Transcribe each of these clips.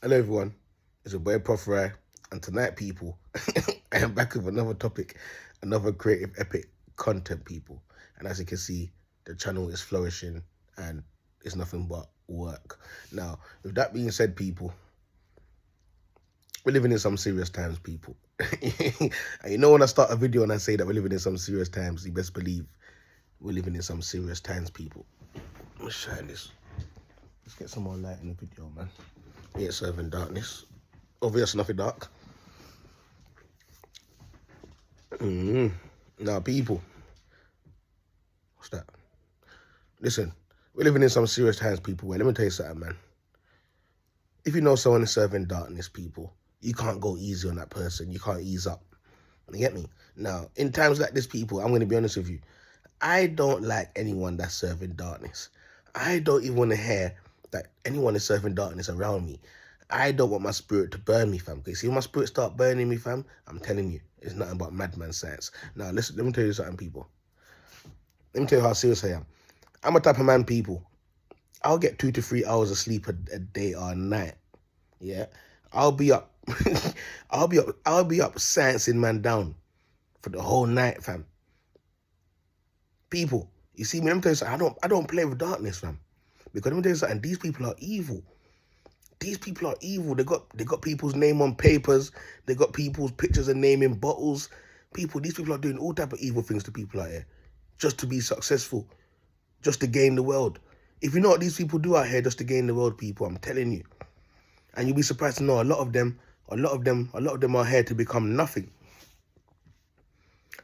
Hello everyone, it's your boy Proph Rye, and tonight people, I am back with another topic, another creative epic content people. And as you can see, the channel is flourishing and it's nothing but work. Now, with that being said people, we're living in some serious times people. And you know when I start a video and I say that we're living in some serious times, you best believe we're living in some serious times people. Let's shine this. Let's get some more light in the video, man. We ain't serving darkness. Obvious nothing dark. Now, people, what's that? Listen, we're living in some serious times, people. Well, let me tell you something, man. If you know someone is serving darkness, people, you can't go easy on that person. You can't ease up. You get me? Now, in times like this, people, I'm going to be honest with you. I don't like anyone that's serving darkness. I don't even want to hear that anyone is serving darkness around me. I don't want my spirit to burn me, fam. Because see, when my spirit start burning me, fam, I'm telling you, it's nothing but madman science. Now, listen, let me tell you something, people. Let me tell you how serious I am. I'm a type of man, people. I'll get 2 to 3 hours of sleep a day or a night. Yeah, I'll be up. I'll be up sciencing man down for the whole night, fam. People, you see me, let me tell you something. I don't play with darkness, fam. Because let me tell you something, these people are evil. These people are evil. They got people's name on papers. They got people's pictures and name in bottles. These people are doing all type of evil things to people out here, just to be successful, just to gain the world. If you know what these people do out here just to gain the world, people, I'm telling you. And you'll be surprised to know a lot of them are here to become nothing.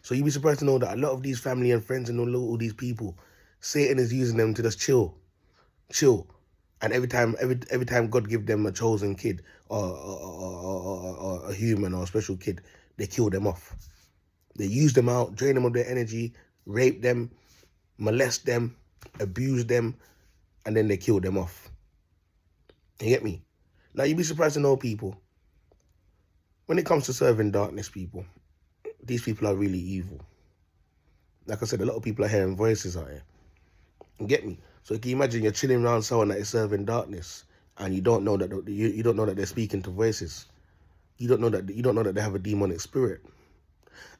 So you'll be surprised to know that a lot of these family and friends and all these people, Satan is using them to just chill. And every time God give them a chosen kid or a human or a special kid, they kill them off. They use them out, drain them of their energy, rape them, molest them, abuse them, and then they kill them off. You get me? Now, you'd be surprised to know, people, when it comes to serving darkness, people, these people are really evil. Like I said, a lot of people are hearing voices out here. You get me? So can you imagine you're chilling around someone that is serving darkness, and you don't know that you don't know that they're speaking to voices. You don't know that they have a demonic spirit,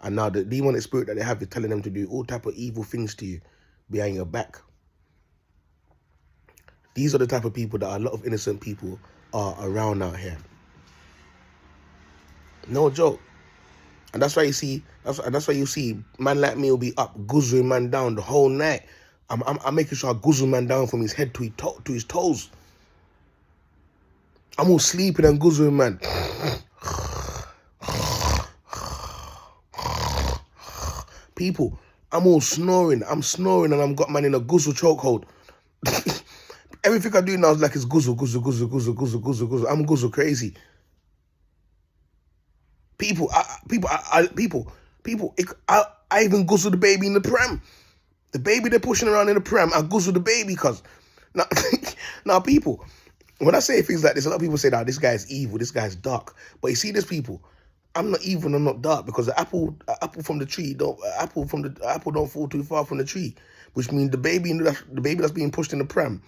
and now the demonic spirit that they have is telling them to do all type of evil things to you behind your back. These are the type of people that a lot of innocent people are around out here. No joke. And that's why you see, man like me will be up guzzling man down the whole night. I'm making sure I guzzle man down from his head to his toes. I'm all sleeping and guzzling man. People, I'm all snoring. I'm snoring and I'm got man in a guzzle chokehold. Everything I do now is like it's guzzle. I'm guzzle crazy. People, I even guzzle the baby in the pram. The baby they're pushing around in the pram, I guzzle the baby, cause now people, when I say things like this, a lot of people say, this guy is evil, this guy's dark. But you see this, people, I'm not evil and I'm not dark, because the apple from the tree apple don't fall too far from the tree, which means the baby that's being pushed in the pram,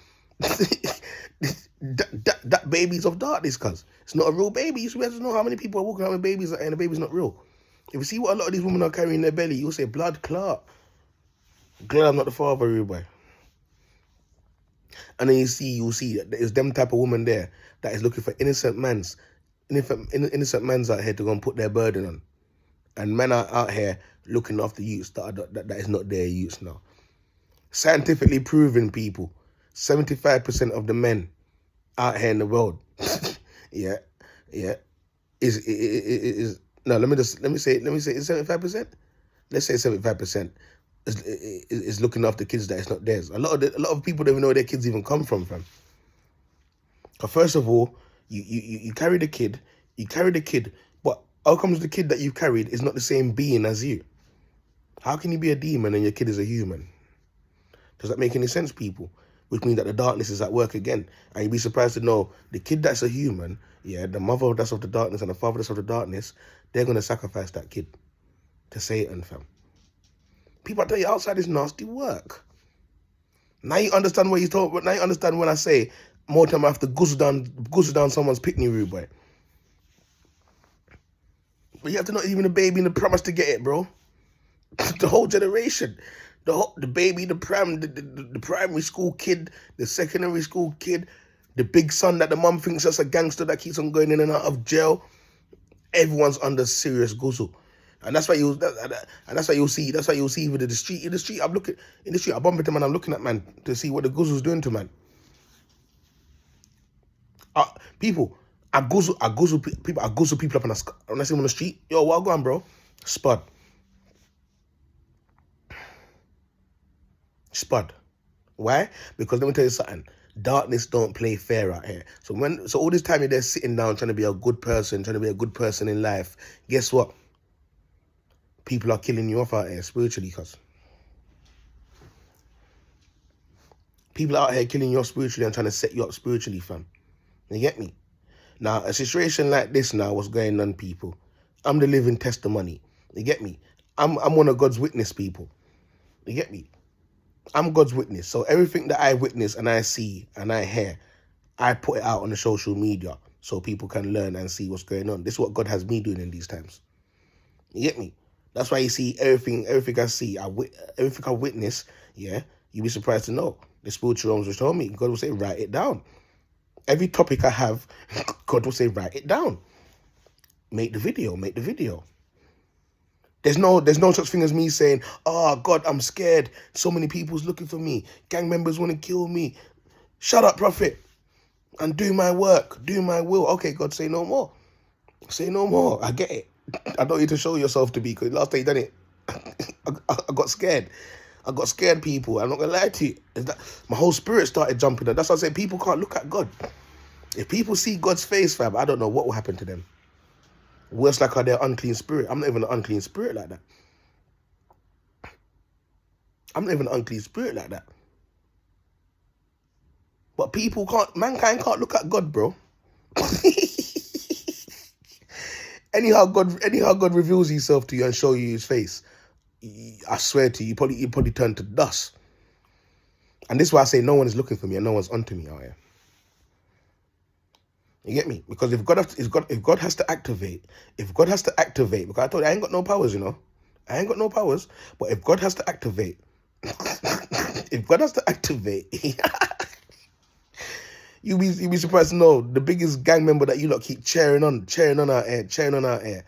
that baby's of darkness, cause it's not a real baby. You supposed to know how many people are walking around with babies and the baby's not real. If you see what a lot of these women are carrying in their belly, you'll say blood clot. Glad I'm not the father, everybody. And then you'll see that there's them type of woman there that is looking for innocent mans out here to go and put their burden on. And men are out here looking after youths that is not their youths now. Scientifically proven, people, 75% of the men out here in the world, is no. Let me say it's 75%. Let's say 75%. Is looking after kids that it's not theirs. A lot of people don't even know where their kids even come from, fam. Because first of all, you carry the kid, but how comes the kid that you carried is not the same being as you? How can you be a demon and your kid is a human? Does that make any sense, people? Which means that the darkness is at work again. And you'd be surprised to know the kid that's a human, the mother that's of the darkness and the father that's of the darkness, they're going to sacrifice that kid to Satan, fam. People, I tell you, outside is nasty work. Now you understand what he's talking about. Now you understand when I say More time I have to guzzle down someone's picnic room, boy. But you have to know even the baby in the pram has to get it, bro. The whole generation. The baby, the pram, the primary school kid, the secondary school kid, the big son that the mum thinks is a gangster that keeps on going in and out of jail. Everyone's under serious guzzle. And that's why you'll see even in the street. I'm looking in the street, I bump into man, I'm looking at man to see what the guzzle's doing to man. People, I guzzle people up on when I see them on the street. Yo, what going, bro? Spud. Why? Because let me tell you something. Darkness don't play fair out here. So all this time you're there sitting down trying to be a good person, in life, guess what? People are killing you off out here spiritually, cuz. People out here killing you off spiritually and trying to set you up spiritually, fam. You get me? Now, a situation like this now, what's going on, people? I'm the living testimony. You get me? I'm one of God's witness, people. You get me? I'm God's witness. So everything that I witness and I see and I hear, I put it out on the social media so people can learn and see what's going on. This is what God has me doing in these times. You get me? That's why you see everything I see, everything I witness, yeah, you'd be surprised to know. The spiritual realms will show me. God will say, write it down. Every topic I have, God will say, write it down. Make the video. There's no such thing as me saying, oh, God, I'm scared. So many people's looking for me. Gang members want to kill me. Shut up, prophet. And do my work. Do my will. Okay, God, say no more. Say no more. I get it. I don't need to show yourself to be, because last time you done it, I got scared. I got scared, people. I'm not going to lie to you. My whole spirit started jumping. That's why I say people can't look at God. If people see God's face, fam, I don't know what will happen to them. Worse like they're unclean spirit. I'm not even an unclean spirit like that. But mankind can't look at God, bro. Anyhow God reveals himself to you and show you his face, I swear to you, you probably turn to dust. And this is why I say no one is looking for me and no one's onto me out here. You get me? Because if God has to activate, because I told you I ain't got no powers, but if God has to activate, you'll be surprised to know the biggest gang member that you lot keep cheering on our air,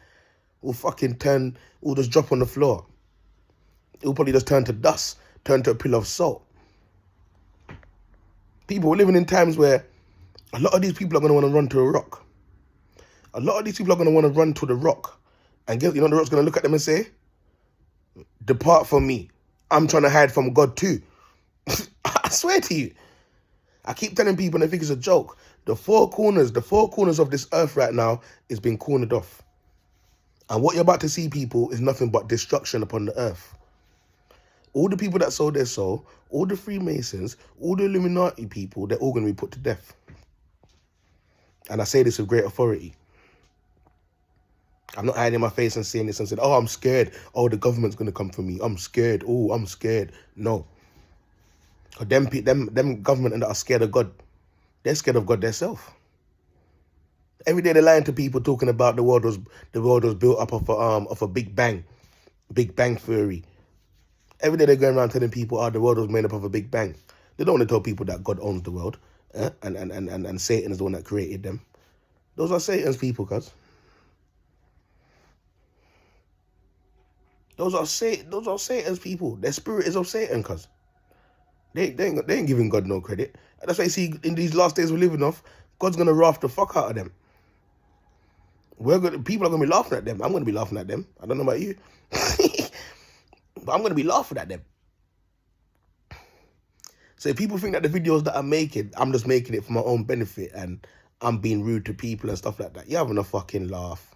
will fucking will just drop on the floor. It will probably just turn to dust, turn to a pillar of salt. People, we're living in times where a lot of these people are going to want to run to a rock. A lot of these people are going to want to run to the rock. And guess, the rock's going to look at them and say, depart from me. I'm trying to hide from God too. I swear to you. I keep telling people and they think it's a joke. The four corners of this earth right now is being cornered off. And what you're about to see, people, is nothing but destruction upon the earth. All the people that sold their soul, all the Freemasons, all the Illuminati people, they're all going to be put to death. And I say this with great authority. I'm not hiding my face and saying this and saying, oh, I'm scared. Oh, the government's going to come for me. I'm scared. Oh, I'm scared. No. Them government that are scared of God, they're scared of God themselves. Every day they're lying to people talking about the world was built up of a Big Bang theory. Every day they're going around telling people, the world was made up of a Big Bang. They don't want to tell people that God owns the world, and Satan is the one that created them. Those are Satan's people, cuz. Those are Satan's people. Their spirit is of Satan, cuz. They ain't giving God no credit. That's why you see in these last days we're living off, God's gonna wrath the fuck out of them. People are gonna be laughing at them. I'm gonna be laughing at them. I don't know about you. But I'm gonna be laughing at them. So if people think that the videos that I'm making, I'm just making it for my own benefit and I'm being rude to people and stuff like that, you're having a fucking laugh.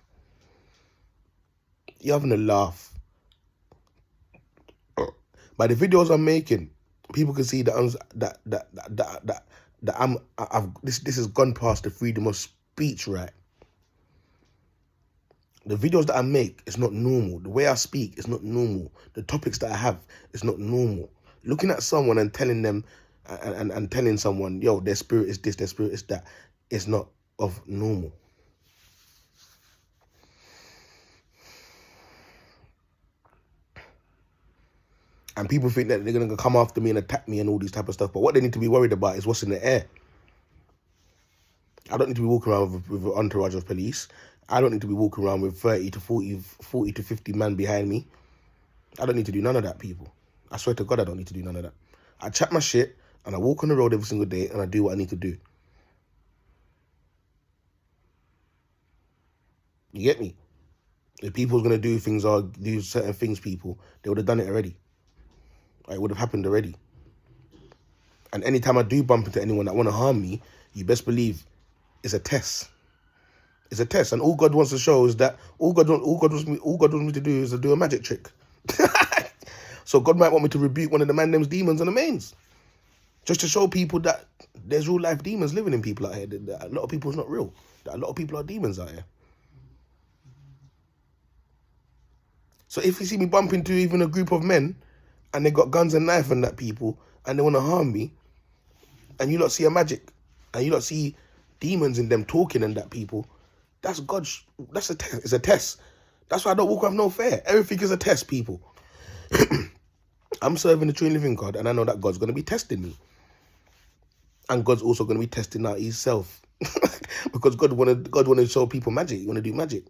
You're having a laugh. By the videos I'm making, people can see that this has gone past the freedom of speech, right? The videos that I make is not normal. The way I speak is not normal. The topics that I have is not normal. Looking at someone and telling them and telling someone, yo, their spirit is this, their spirit is that, is not of normal. And people think that they're going to come after me and attack me and all these type of stuff. But what they need to be worried about is what's in the air. I don't need to be walking around with an entourage of police. I don't need to be walking around with 30 to 40 to 50 men behind me. I don't need to do none of that, people. I swear to God, I don't need to do none of that. I chat my shit and I walk on the road every single day and I do what I need to do. You get me? If people was going to do things or do certain things, people, they would have done it already. It would have happened already. And anytime I do bump into anyone that want to harm me, you best believe it's a test. It's a test. And all God wants to show is that all God wants me to do is to do a magic trick. So God might want me to rebuke one of the man's demons and the mains. Just to show people that there's real life demons living in people out here. That a lot of people is not real. That a lot of people are demons out here. So if you see me bump into even a group of men and they got guns and knife and that, people, and they want to harm me, and you lot see a magic, and you lot see demons in them talking and that, people, that's God's, that's a test. It's a test. That's why I don't walk around no fear. Everything is a test, people. I'm serving the true and living God, and I know that God's going to be testing me. And God's also going to be testing out himself. Because God want to show people magic. He want to do magic.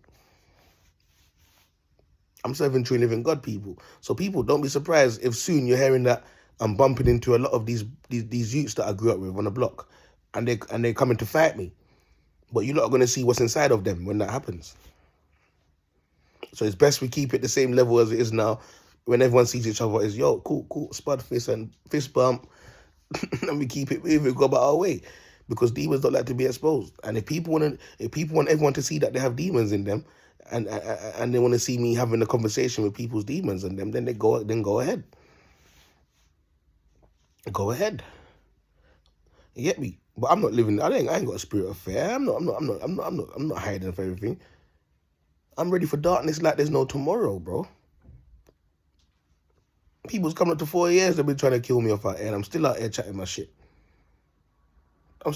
I'm serving true and living God, people. So people, don't be surprised if soon you're hearing that I'm bumping into a lot of these youths that I grew up with on the block, and they're coming to fight me. But you lot are going to see what's inside of them when that happens. So it's best we keep it the same level as it is now. When everyone sees each other, is yo, cool, spud fist and fist bump, and we keep it moving, go about our way, because demons don't like to be exposed. And if people want everyone to see that they have demons in them, and they want to see me having a conversation with people's demons and them, then go ahead. Go ahead. You get me? But I'm not living. I ain't got a spirit of fear. I'm not hiding of everything. I'm ready for darkness like there's no tomorrow, bro. People's coming up to 4 years, they've been trying to kill me off out here, and I'm still out here chatting my shit. Cuz. I'm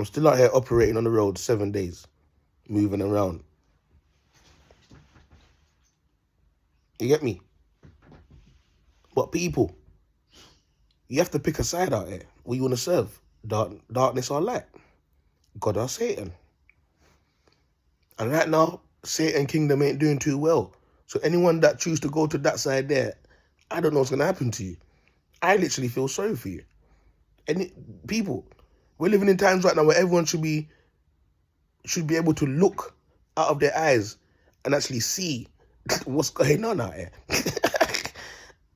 still out here operating on the road 7 days, moving around. You get me? But people, you have to pick a side out here. What you want to serve? Darkness or light? God or Satan? And right now, Satan kingdom ain't doing too well. So anyone that choose to go to that side there, I don't know what's going to happen to you. I literally feel sorry for you. And people, we're living in times right now where everyone should be able to look out of their eyes and actually see what's going on out here.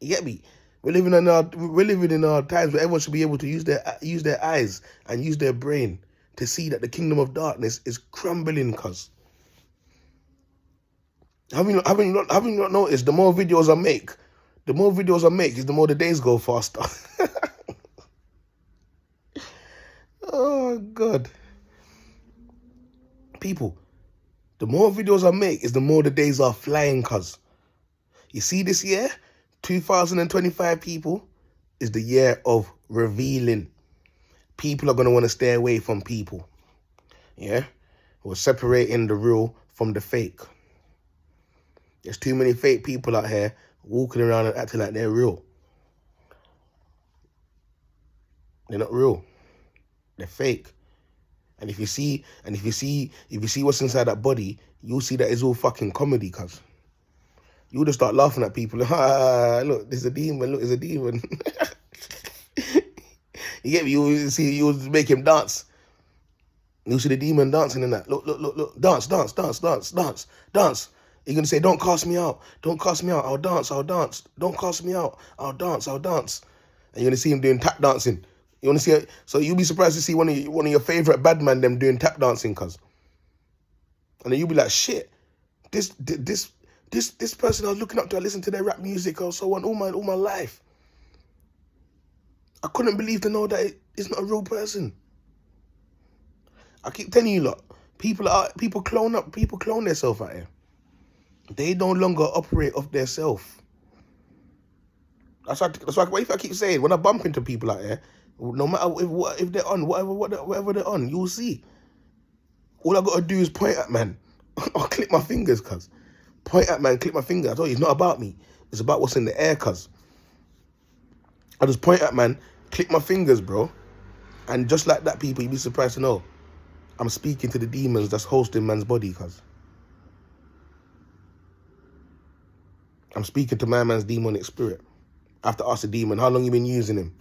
You get me? We're living in our times where everyone should be able to use their eyes and use their brain to see that the kingdom of darkness is crumbling, cuz. Haven't you not noticed, the more videos I make, is the more the days go faster. Oh, God. People, the more videos I make is the more the days are flying, cuz. You see this year, 2025, people, is the year of revealing. People are going to want to stay away from people. Yeah? We're separating the real from the fake. There's too many fake people out here walking around and acting like they're real. They're not real. They're fake. And if you see what's inside that body, you'll see that it's all fucking comedy, cuz. You'll just start laughing at people. Look, there's a demon. Look, there's a demon. You get me? You'll make him dance. You'll see the demon dancing and that. Look. Dance. You're going to say, don't cast me out. I'll dance. Don't cast me out. I'll dance. And you're going to see him doing tap dancing. You want to see it? So you'll be surprised to see one of your favorite bad man them doing tap dancing, cuz. And then you'll be like, shit, this person I was looking up to, I listened to their rap music or so on all my life. I couldn't believe to know that it's not a real person. I keep telling you, lot, people clone themselves out here. They no longer operate off their self. That's why if I keep saying, when I bump into people out there, no matter if they're on, whatever they're on, you'll see. All I gotta do is point at man. I'll click my fingers, cuz. Point at man, click my finger. I told you, it's not about me. It's about what's in the air, cuz. I just point at man, click my fingers, bro. And just like that, people, you'd be surprised to know I'm speaking to the demons that's hosting man's body, cuz. I'm speaking to my man's demonic spirit. I have to ask the demon, how long you been using him?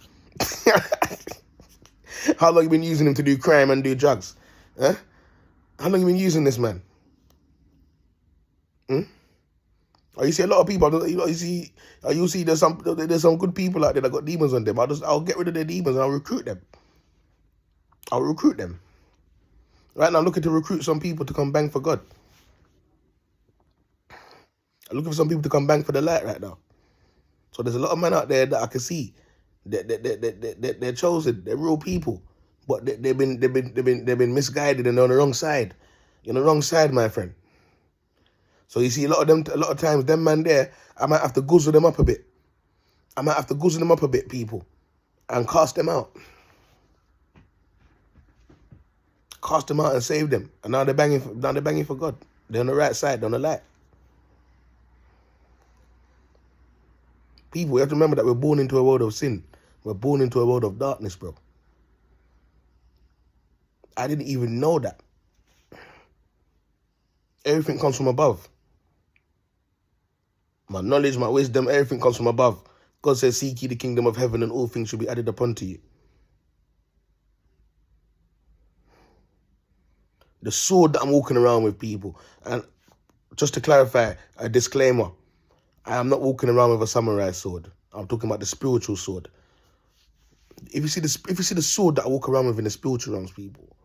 How long you been using him to do crime and do drugs? Huh? How long you been using this man? Oh, you see a lot of people. You see there's some good people out there that got demons on them. I'll get rid of their demons and I'll recruit them. Right now, I'm looking to recruit some people to come bang for God. I'm looking for some people to come bang for the light right now. So there's a lot of men out there that I can see. They're chosen. They're real people, but they've been misguided and they're on the wrong side. You're on the wrong side, my friend. So you see a lot of times, them man there, I might have to guzzle them up a bit. People, and cast them out. Cast them out and save them. And now they're banging for God. They're on the right side, they're on the light. People, you have to remember that we're born into a world of sin. We're born into a world of darkness, bro. I didn't even know that. Everything comes from above. My knowledge, my wisdom, everything comes from above. God says, seek ye the kingdom of heaven and all things shall be added upon to you. The sword that I'm walking around with, people. And just to clarify, a disclaimer. I am not walking around with a samurai sword. I'm talking about the spiritual sword. If you see the sword that I walk around with in the spiritual realms, people.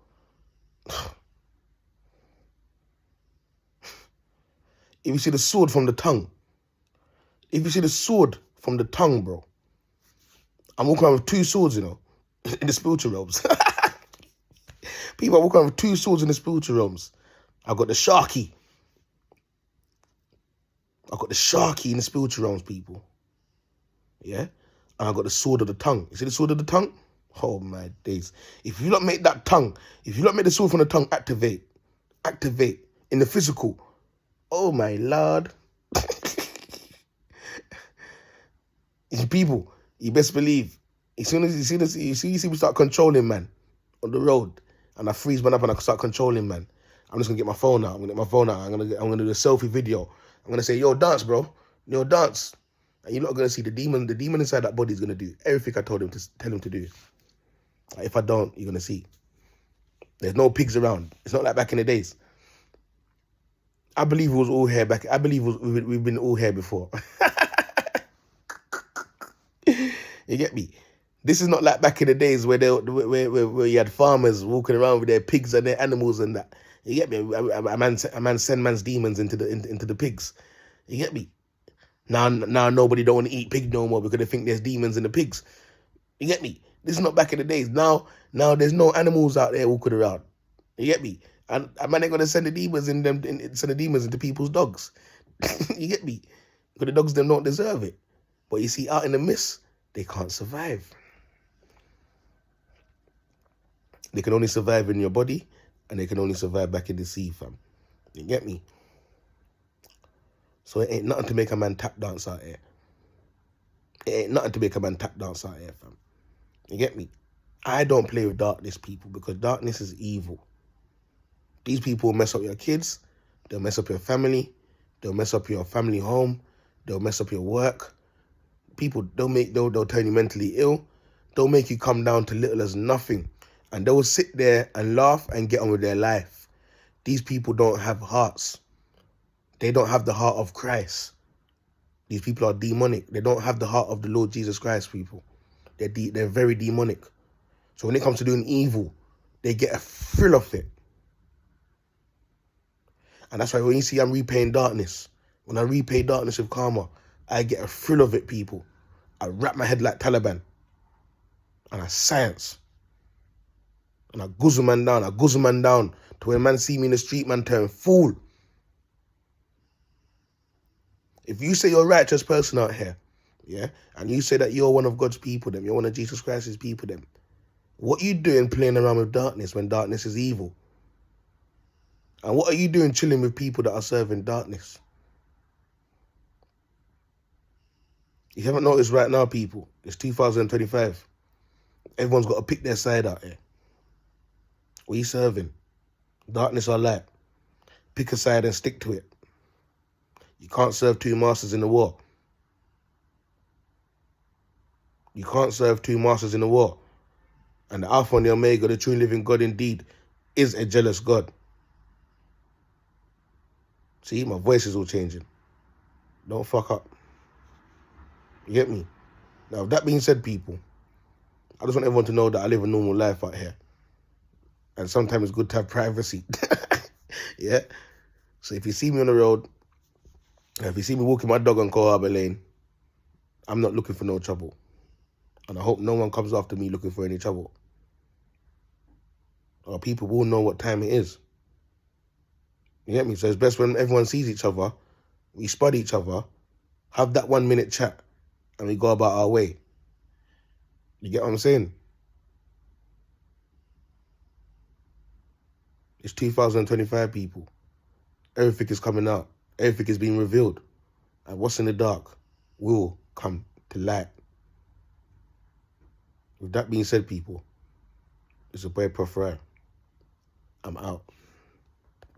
If you see the sword from the tongue. If you see the sword from the tongue, bro. I'm walking around with two swords, in the spiritual realms. People, I walk around with two swords in the spiritual realms. I've got the Sharky. I've got the Sharky in the spiritual realms, people. Yeah? And I've got the sword of the tongue. You see the sword of the tongue? Oh, my days. If you not make that tongue, if you not make the sword from the tongue activate in the physical, oh, my Lord. People, you best believe, as soon as you see me start controlling, man, on the road, and I freeze man up and I start controlling, man, I'm just gonna get my phone out. I'm gonna do a selfie video. I'm gonna say, yo, dance, bro. Yo, dance. And you're not gonna see the demon inside that body is gonna do everything I told him to tell him to do. If I don't, you're gonna see. There's no pigs around. It's not like back in the days. I believe it was all here back. I believe we've been all here before. You get me? This is not like back in the days where you had farmers walking around with their pigs and their animals and that. You get me? A man send man's demons into the pigs. You get me? Now nobody don't want to eat pig no more because they think there's demons in the pigs. You get me? This is not back in the days. Now there's no animals out there walking around. You get me? And a man ain't gonna send the demons into people's dogs. You get me? Because the dogs them don't deserve it. But you see, out in the mist, they can't survive. They can only survive in your body, and they can only survive back in the sea, fam. You get me? So it ain't nothing to make a man tap dance out here. It ain't nothing to make a man tap dance out here, fam. You get me? I don't play with darkness, people, because darkness is evil. These people will mess up your kids. They'll mess up your family. They'll mess up your family home. They'll mess up your work. People, they'll turn you mentally ill. They'll make you come down to little as nothing. And they will sit there and laugh and get on with their life. These people don't have hearts. They don't have the heart of Christ. These people are demonic. They don't have the heart of the Lord Jesus Christ, people. They're very demonic. So when it comes to doing evil, they get a thrill of it. And that's why when you see I'm repaying darkness, when I repay darkness with karma, I get a thrill of it, people. I wrap my head like Taliban. And I science. And I guzzle man down. To when man see me in the street, man turn fool. If you say you're a righteous person out here, Yeah? And you say that you're one of God's people, them. You're one of Jesus Christ's people, them. What are you doing playing around with darkness when darkness is evil? And what are you doing chilling with people that are serving darkness? You haven't noticed right now, people, it's 2025. Everyone's got to pick their side out here. What are you serving? Darkness or light? Pick a side and stick to it. You can't serve two masters in the war. You can't serve two masters in the war. And the Alpha and the Omega, the true and living God indeed, is a jealous God. See, my voice is all changing. Don't fuck up. You get me? Now, with that being said, people, I just want everyone to know that I live a normal life out here. And sometimes it's good to have privacy. Yeah? So if you see me on the road, if you see me walking my dog on Cole Harbour Lane, I'm not looking for no trouble. And I hope no one comes after me looking for any trouble. Or people will know what time it is. You get me? So it's best when everyone sees each other, we spud each other, have that 1 minute chat, and we go about our way. You get what I'm saying? It's 2025, people. Everything is coming out. Everything is being revealed. And what's in the dark will come to light. With that being said, people, it's your boy Proph Rye. I'm out.